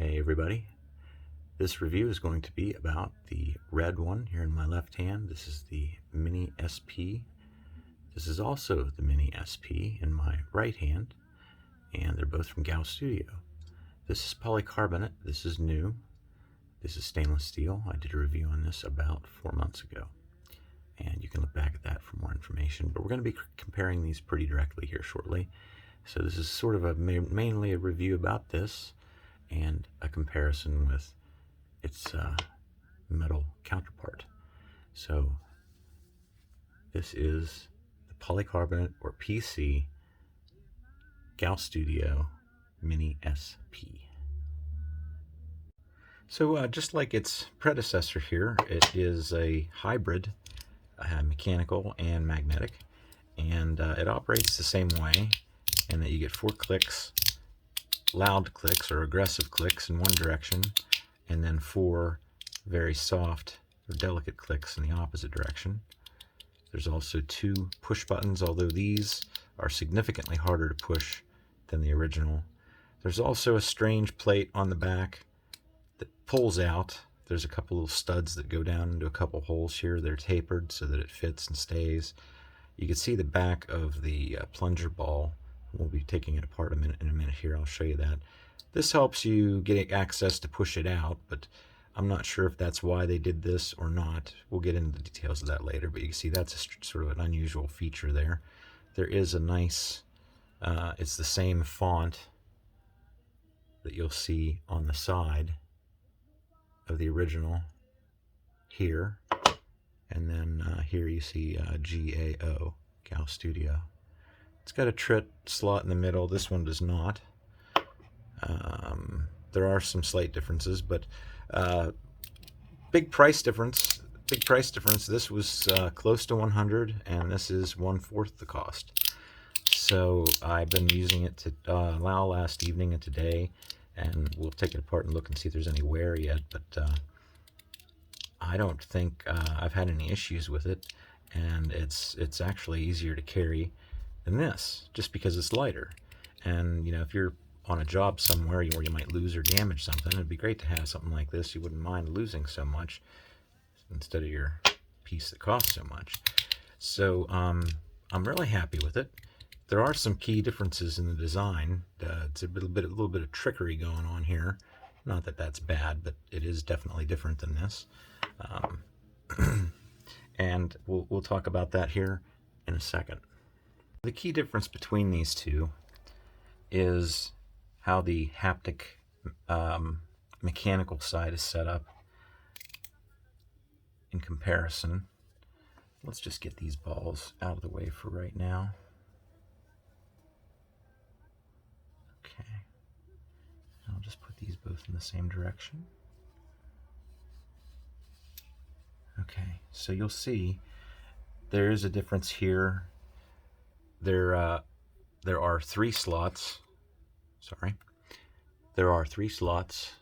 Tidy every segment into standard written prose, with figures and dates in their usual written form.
Hey everybody, this review is going to be about the red one here in my left hand. This is the Mini SP. This is also the Mini SP in my right hand, and they're both from GAO Studio. This is polycarbonate, this is new, this is stainless steel. I did a review on this about 4 months ago, and you can look back at that for more information, but we're going to be comparing these pretty directly here shortly. So this is sort of mainly a review about this and a comparison with its metal counterpart. So this is the polycarbonate, or PC, GAO Studio Mini SP. So just like its predecessor here, it is a hybrid, mechanical and magnetic, and it operates the same way in that you get 4 clicks, loud clicks or aggressive clicks in one direction, and then 4 very soft or delicate clicks in the opposite direction. There's also 2 push buttons, although these are significantly harder to push than the original. There's also a strange plate on the back that pulls out. There's a couple little studs that go down into a couple holes here. They're tapered so that it fits and stays. You can see the back of the plunger ball. We'll be taking it apart in a minute here. I'll show you that. This helps you get access to push it out, but I'm not sure if that's why they did this or not. We'll get into the details of that later, but you can see that's a sort of an unusual feature there. There is a nice, it's the same font that you'll see on the side of the original here, and then here you see GAO, GAO Studio. It's got a trit slot in the middle. This one does not. There are some slight differences, but big price difference. This was close to 100, and this is 1/4 the cost. So I've been using it to last evening and today, and we'll take it apart and look and see if there's any wear yet. But I don't think I've had any issues with it, and it's actually easier to carry than this, just because it's lighter. And you know, if you're on a job somewhere where you might lose or damage something, it'd be great to have something like this. You wouldn't mind losing so much instead of your piece that costs so much. So I'm really happy with it. There are some key differences in the design. It's a little bit of trickery going on here. Not that that's bad, but it is definitely different than this. And we'll talk about that here in a second. The key difference between these two is how the haptic mechanical side is set up in comparison. Let's just get these balls out of the way for right now. Okay, I'll just put these both in the same direction. Okay, so you'll see there is a difference here. There are 3 slots. Sorry. There are 3 slots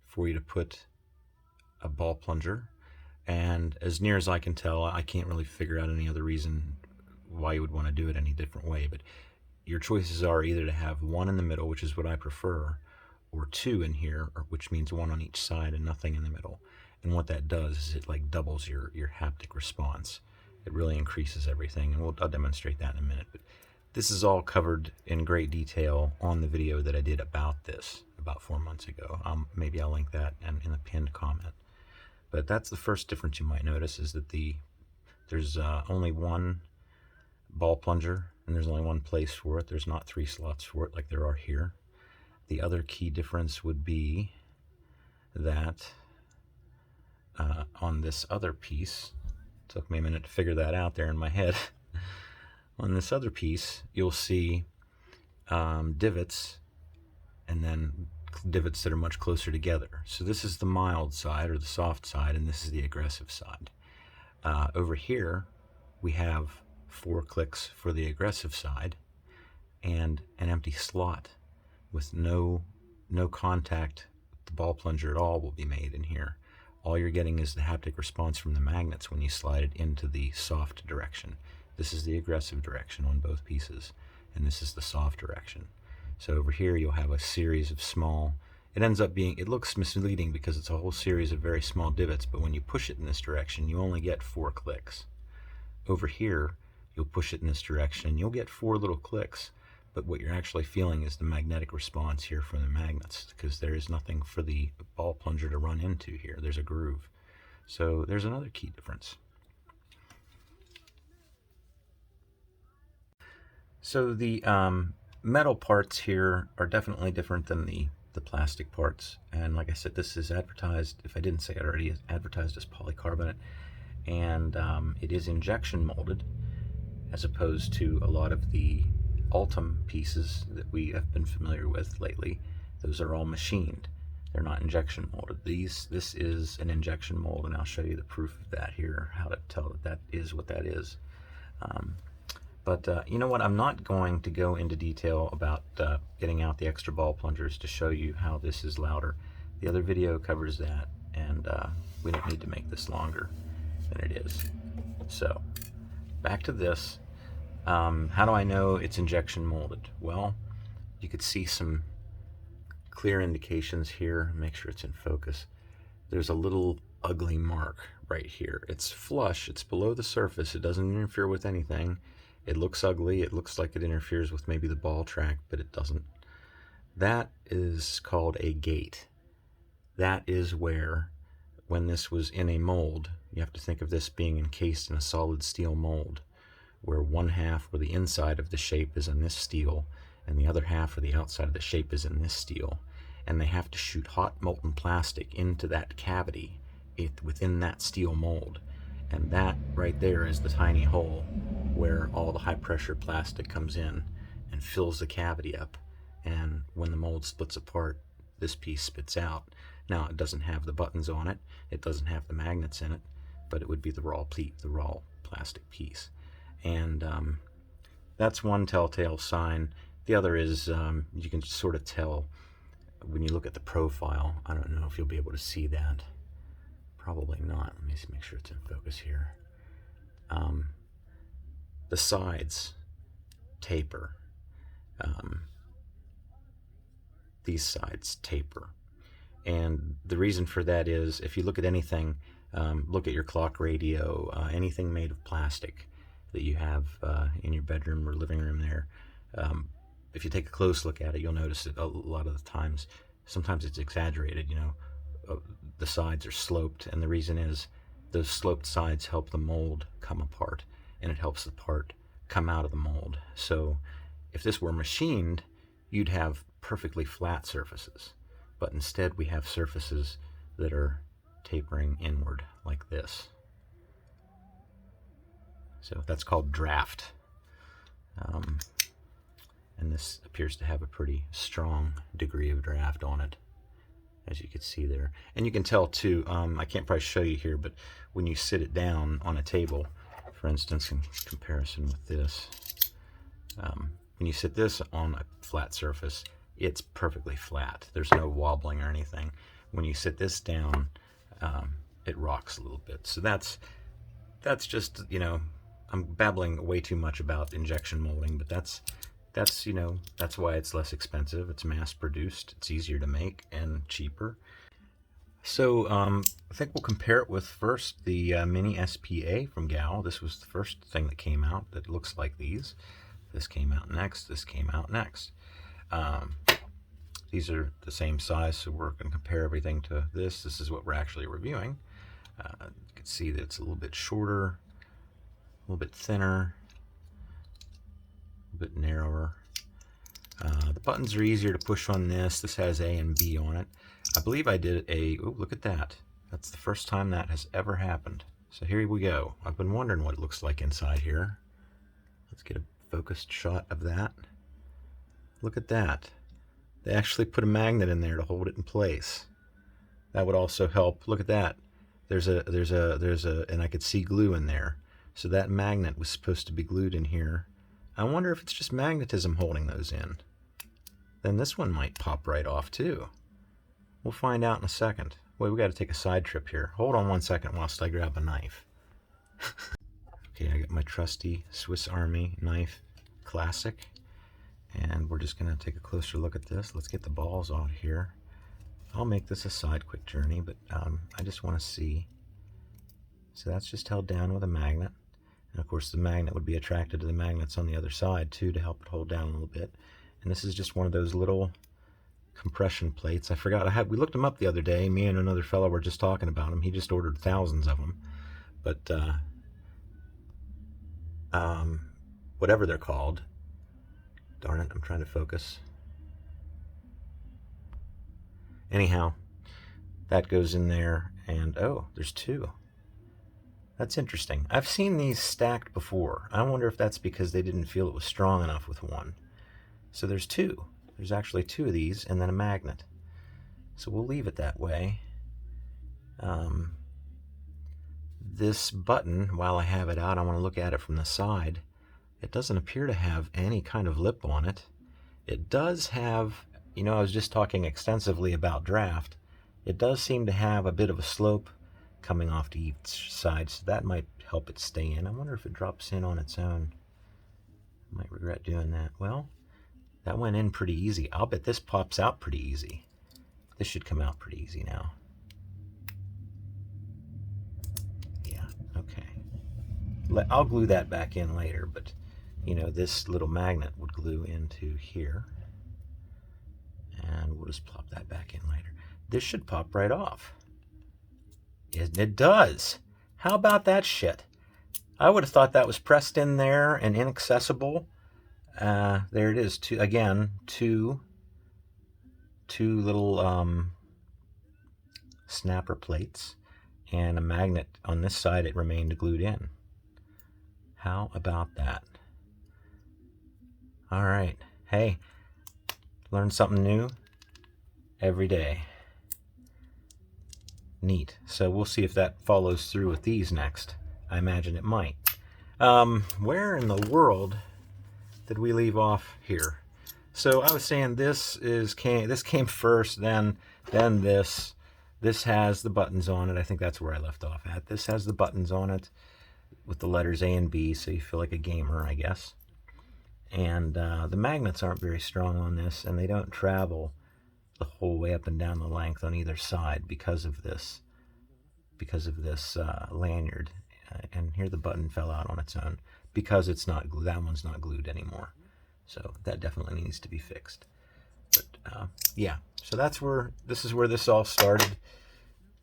for you to put a ball plunger, and as near as I can tell, I can't really figure out any other reason why you would want to do it any different way, but your choices are either to have 1 in the middle, which is what I prefer, or 2 in here, which means 1 on each side and nothing in the middle. And what that does is it like doubles your haptic response. It really increases everything, and I'll demonstrate that in a minute. But this is all covered in great detail on the video that I did about this about 4 months ago. Maybe I'll link that in the pinned comment. But that's the first difference you might notice, is that there's only 1 ball plunger, and there's only 1 place for it. There's not 3 slots for it like there are here. The other key difference would be that on this other piece, took me a minute to figure that out there in my head. On this other piece, you'll see divots, and then divots that are much closer together. So this is the mild side, or the soft side, and this is the aggressive side. Over here, we have 4 clicks for the aggressive side, and an empty slot with no contact with the ball plunger at all will be made in here. All you're getting is the haptic response from the magnets when you slide it into the soft direction. This is the aggressive direction on both pieces, and this is the soft direction. So over here you'll have a series of small it ends up being, it looks misleading because it's a whole series of very small divots, but when you push it in this direction, you only get 4 clicks. Over here, you'll push it in this direction, you'll get 4 little clicks, but what you're actually feeling is the magnetic response here from the magnets, because there is nothing for the ball plunger to run into here. There's a groove. So there's another key difference. So the metal parts here are definitely different than the plastic parts, and like I said, this is advertised, if I didn't say it already, it's advertised as polycarbonate, and it is injection molded, as opposed to a lot of the Ultim pieces that we have been familiar with lately. Those are all machined. They're not injection molded. This is an injection mold, and I'll show you the proof of that here, how to tell that that is what that is. But you know what, I'm not going to go into detail about getting out the extra ball plungers to show you how this is louder. The other video covers that, and we don't need to make this longer than it is. So, back to this. How do I know it's injection molded? Well, you could see some clear indications here. Make sure it's in focus. There's a little ugly mark right here. It's flush, it's below the surface, it doesn't interfere with anything. It looks ugly, it looks like it interferes with maybe the ball track, but it doesn't. That is called a gate. That is where, when this was in a mold, you have to think of this being encased in a solid steel mold, where one half or the inside of the shape is in this steel, and the other half or the outside of the shape is in this steel. And they have to shoot hot molten plastic into that cavity within that steel mold. And that right there is the tiny hole where all the high pressure plastic comes in and fills the cavity up. And when the mold splits apart, this piece spits out. Now, it doesn't have the buttons on it, it doesn't have the magnets in it, but it would be the raw plastic piece. And that's one telltale sign. The other is you can sort of tell when you look at the profile. I don't know if you'll be able to see that. Probably not. Let me make sure it's in focus here. The sides taper. These sides taper. And the reason for that is, if you look at anything, look at your clock radio, anything made of plastic that you have in your bedroom or living room there. If you take a close look at it, you'll notice that a lot of the times, sometimes it's exaggerated, you know, the sides are sloped, and the reason is those sloped sides help the mold come apart, and it helps the part come out of the mold. So if this were machined, you'd have perfectly flat surfaces, but instead we have surfaces that are tapering inward like this. So that's called draft. And this appears to have a pretty strong degree of draft on it, as you can see there. And you can tell too, I can't probably show you here, but when you sit it down on a table, for instance, in comparison with this, when you sit this on a flat surface, it's perfectly flat. There's no wobbling or anything. When you sit this down, it rocks a little bit. So that's just, you know, I'm babbling way too much about injection molding, but that's you know, that's why it's less expensive. It's mass produced, it's easier to make, and cheaper. So I think we'll compare it with first the Mini SPA from GAO. This was the first thing that came out that looks like these. This came out next, this came out next. These are the same size, so we're going to compare everything to this. This is what we're actually reviewing. You can see that it's a little bit shorter, a little bit thinner, a bit narrower. The buttons are easier to push on this. This has A and B on it. I believe I did a, oh, look at that. That's the first time that has ever happened. So here we go. I've been wondering what it looks like inside here. Let's get a focused shot of that. Look at that. They actually put a magnet in there to hold it in place. That would also help. Look at that. There's a, and I could see glue in there. So that magnet was supposed to be glued in here. I wonder if it's just magnetism holding those in. Then this one might pop right off too. We'll find out in a second. Wait, we got to take a side trip here. Hold on 1 second whilst I grab a knife. Okay, I got my trusty Swiss Army knife classic. And we're just going to take a closer look at this. Let's get the balls out here. I'll make this a side quick journey, but I just want to see. So that's just held down with a magnet. And of course the magnet would be attracted to the magnets on the other side too to help it hold down a little bit. And this is just one of those little compression plates. I forgot, we looked them up the other day. Me and another fellow were just talking about them. He just ordered thousands of them. But whatever they're called, darn it, I'm trying to focus. Anyhow, that goes in there, and oh, there's two. That's interesting. I've seen these stacked before. I wonder if that's because they didn't feel it was strong enough with one. So there's two. There's actually two of these, and then a magnet. So we'll leave it that way. This button, while I have it out, I want to look at it from the side. It doesn't appear to have any kind of lip on it. It does have, you know, I was just talking extensively about draft. It does seem to have a bit of a slope coming off to each side, so that might help it stay in. I wonder if it drops in on its own. I might regret doing that. Well, that went in pretty easy. I'll bet this pops out pretty easy. This should come out pretty easy now. Yeah, okay. I'll glue that back in later, but you know, this little magnet would glue into here. And we'll just plop that back in later. This should pop right off. It does. How about that shit? I would have thought that was pressed in there and inaccessible. There it is. Two little snapper plates and a magnet on this side. It remained glued in. How about that? All right. Hey, learn something new every day. Neat. So we'll see if that follows through with these next. I imagine it might. Where in the world did we leave off here? So I was saying this came first, then this. This has the buttons on it. I think that's where I left off at. This has the buttons on it with the letters A and B, so you feel like a gamer, I guess. And the magnets aren't very strong on this, and they don't travel the whole way up and down the length on either side because of this lanyard. And here the button fell out on its own because it's not glued. That one's not glued anymore, so that definitely needs to be fixed. But yeah, so this is where this all started.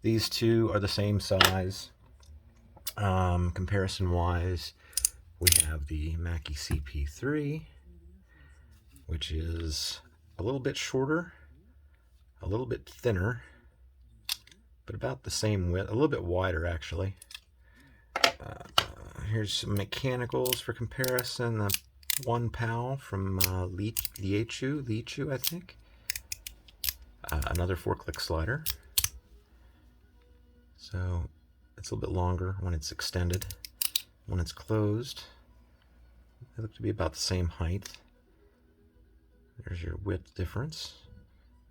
These two are the same size. Comparison wise, we have the Mackie CP3, which is a little bit shorter, a little bit thinner, but about the same width, a little bit wider actually. Here's some mechanicals for comparison. The 1 PAL from Lichu, I think. Another 4-click slider. So it's a little bit longer when it's extended. When it's closed, they look to be about the same height. There's your width difference.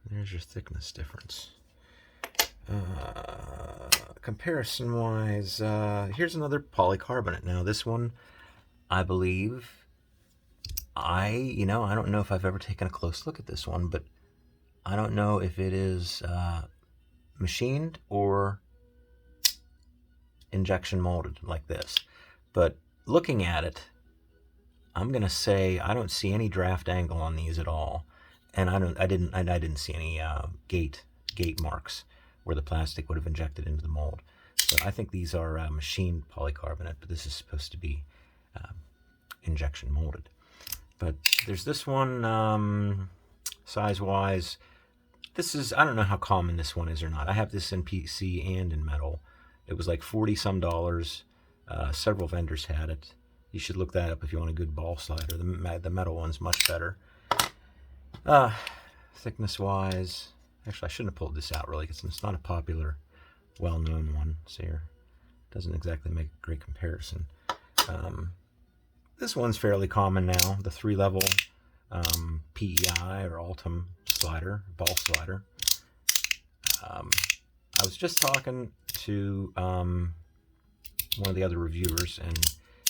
There's your thickness difference. Comparison wise, here's another polycarbonate. Now this one, I believe, I don't know if I've ever taken a close look at this one, but I don't know if it is machined or injection molded like this. But looking at it, I'm gonna say I don't see any draft angle on these at all, and I didn't see any gate marks where the plastic would have injected into the mold. So I think these are machined polycarbonate, but this is supposed to be injection molded. But there's this one, size-wise. This is, I don't know how common this one is or not. I have this in PC and in metal. It was like $40-some. Several vendors had it. You should look that up if you want a good ball slider. The metal one's much better. Thickness-wise, actually, I shouldn't have pulled this out really because it's not a popular, well-known one. So here, doesn't exactly make a great comparison. This one's fairly common now. The 3-level PEI or Ultim slider, ball slider. I was just talking to one of the other reviewers, and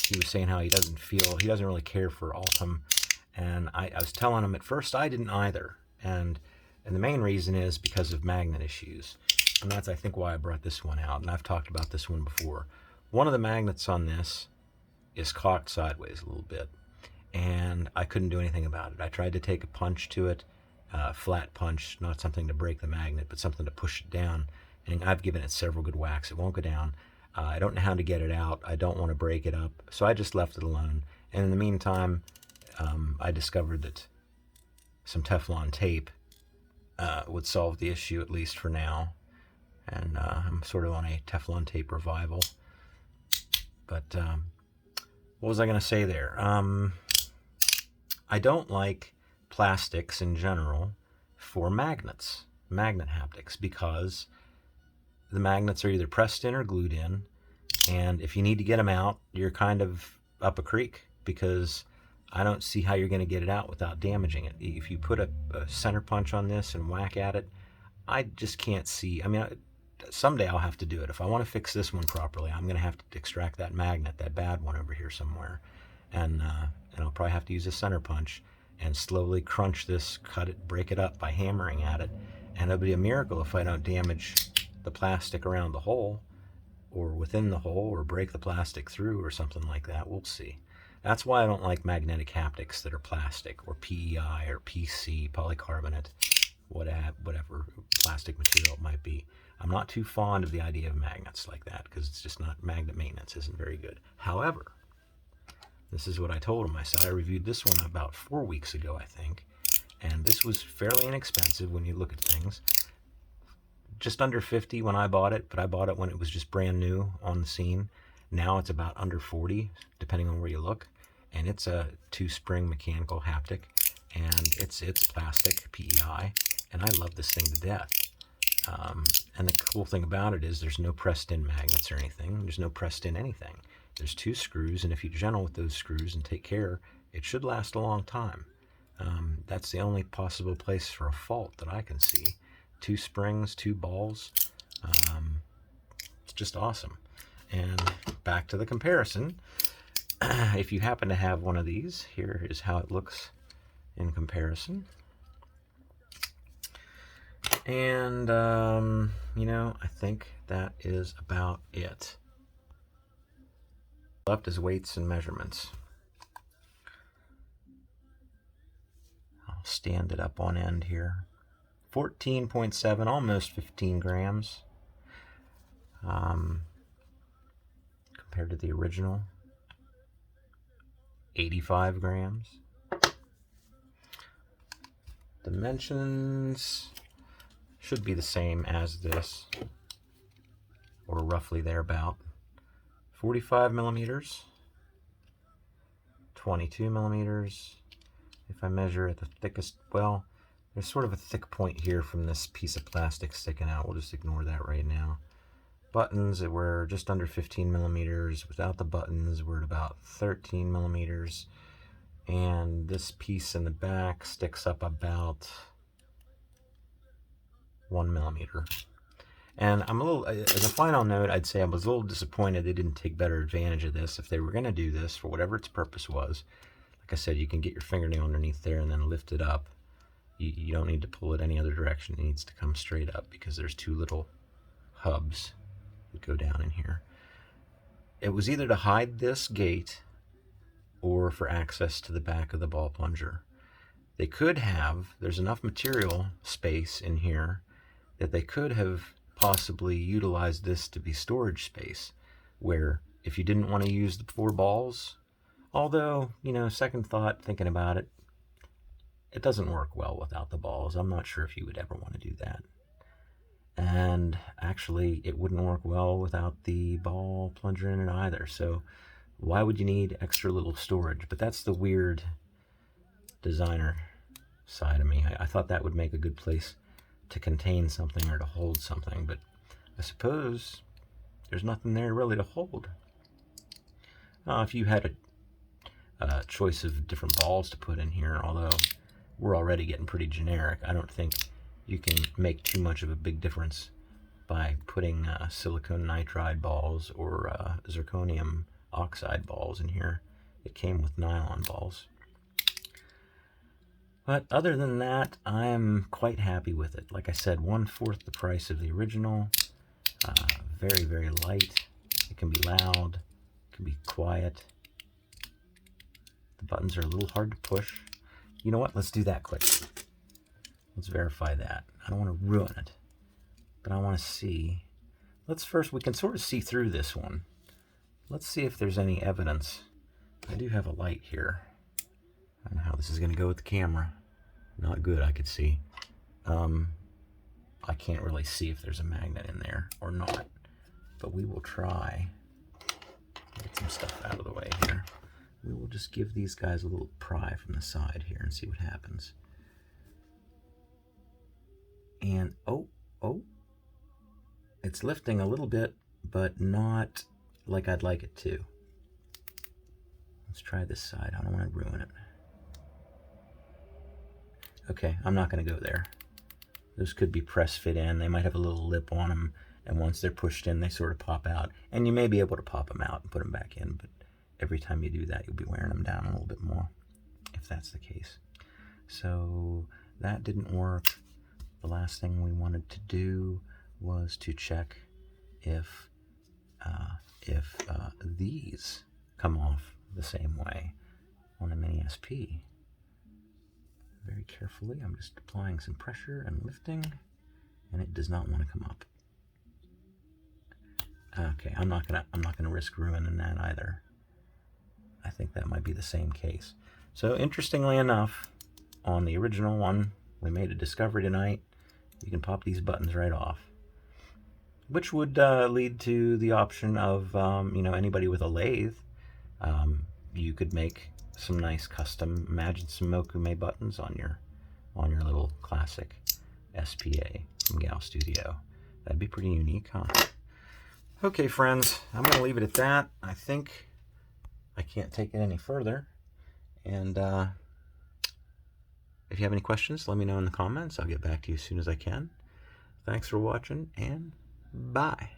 he was saying how he doesn't really care for Ultim, and I was telling him at first I didn't either, and And the main reason is because of magnet issues. And that's, I think, why I brought this one out. And I've talked about this one before. One of the magnets on this is cocked sideways a little bit. And I couldn't do anything about it. I tried to take a punch to it, flat punch, not something to break the magnet, but something to push it down. And I've given it several good whacks. It won't go down. I don't know how to get it out. I don't want to break it up. So I just left it alone. And in the meantime, I discovered that some Teflon tape would solve the issue, at least for now. And I'm sort of on a Teflon tape revival. But what was I going to say there? I don't like plastics in general for magnets, magnet haptics, because the magnets are either pressed in or glued in. And if you need to get them out, you're kind of up a creek, because I don't see how you're going to get it out without damaging it. If you put a center punch on this and whack at it, I just can't see. I mean, someday I'll have to do it. If I want to fix this one properly, I'm going to have to extract that magnet, that bad one over here somewhere. And I'll probably have to use a center punch and slowly crunch this, cut it, break it up by hammering at it. And it'll be a miracle if I don't damage the plastic around the hole or within the hole, or break the plastic through or something like that. We'll see. That's why I don't like magnetic haptics that are plastic, or PEI or PC, polycarbonate, whatever plastic material it might be. I'm not too fond of the idea of magnets like that, because it's just not, magnet maintenance isn't very good. However, this is what I told him. I said I reviewed this one about 4 weeks ago, I think, and this was fairly inexpensive when you look at things. Just under 50 when I bought it, but I bought it when it was just brand new on the scene. Now it's about under 40, depending on where you look. And it's a 2-spring mechanical haptic, and it's plastic, PEI, and I love this thing to death. And the cool thing about it is there's no pressed-in magnets or anything. There's no pressed-in anything. There's 2 screws, and if you're gentle with those screws and take care, it should last a long time. That's the only possible place for a fault that I can see. 2 springs, 2 balls. It's just awesome. And back to the comparison. If you happen to have one of these, here is how it looks in comparison. And, you know, I think that is about it. Left is weights and measurements. I'll stand it up on end here. 14.7, almost 15 grams. Compared to the original, 85 grams. Dimensions should be the same as this, or roughly thereabout. 45 millimeters, 22 millimeters. If I measure at the thickest, well, there's sort of a thick point here from this piece of plastic sticking out. We'll just ignore that right now. Buttons, we're just under 15 millimeters. Without the buttons, we're at about 13 millimeters. And this piece in the back sticks up about 1 millimeter. And I'm a little, as a final note, I'd say I was a little disappointed they didn't take better advantage of this. If they were going to do this for whatever its purpose was, like I said, you can get your fingernail underneath there and then lift it up. You don't need to pull it any other direction. It needs to come straight up, because there's 2 little hubs that go down in here. It was either to hide this gate or for access to the back of the ball plunger. They could have, there's enough material space in here that they could have possibly utilized this to be storage space, where if you didn't want to use the 4 balls, although, you know, second thought, thinking about it, it doesn't work well without the balls. I'm not sure if you would ever want to do that. And actually, it wouldn't work well without the ball plunger in it either. So why would you need extra little storage? But that's the weird designer side of me. I thought that would make a good place to contain something or to hold something, but I suppose there's nothing there really to hold. If you had a choice of different balls to put in here, although we're already getting pretty generic, I don't think you can make too much of a big difference by putting silicone nitride balls or zirconium oxide balls in here. It came with nylon balls. But other than that, I'm quite happy with it. Like I said, 1/4 the price of the original. Very, very light. It can be loud. It can be quiet. The buttons are a little hard to push. You know what? Let's do that quick. Let's verify that. I don't want to ruin it, but I want to see. Let's first, we can sort of see through this one. Let's see if there's any evidence. I do have a light here. I don't know how this is going to go with the camera. Not good, I could see. I can't really see if there's a magnet in there or not, but we will try. Get some stuff out of the way here. We will just give these guys a little pry from the side here and see what happens. And oh, it's lifting a little bit, but not like I'd like it to. Let's try this side. I don't want to ruin it. Okay, I'm not going to go there. Those could be press fit in. They might have a little lip on them, and once they're pushed in, they sort of pop out. And you may be able to pop them out and put them back in, but every time you do that, you'll be wearing them down a little bit more, if that's the case. So that didn't work. The last thing we wanted to do was to check if these come off the same way on a Mini SP. Very carefully, I'm just applying some pressure and lifting, and it does not want to come up. Okay, I'm not gonna risk ruining that either. I think that might be the same case. So interestingly enough, on the original one, we made a discovery tonight. You can pop these buttons right off, which would lead to the option of anybody with a lathe. You could make some nice custom, imagine some Mokume buttons on your little classic SPA from GAO Studio. That'd be pretty unique, huh? Okay, friends, I'm going to leave it at that. I think I can't take it any further. And if you have any questions, let me know in the comments. I'll get back to you as soon as I can. Thanks for watching, and bye.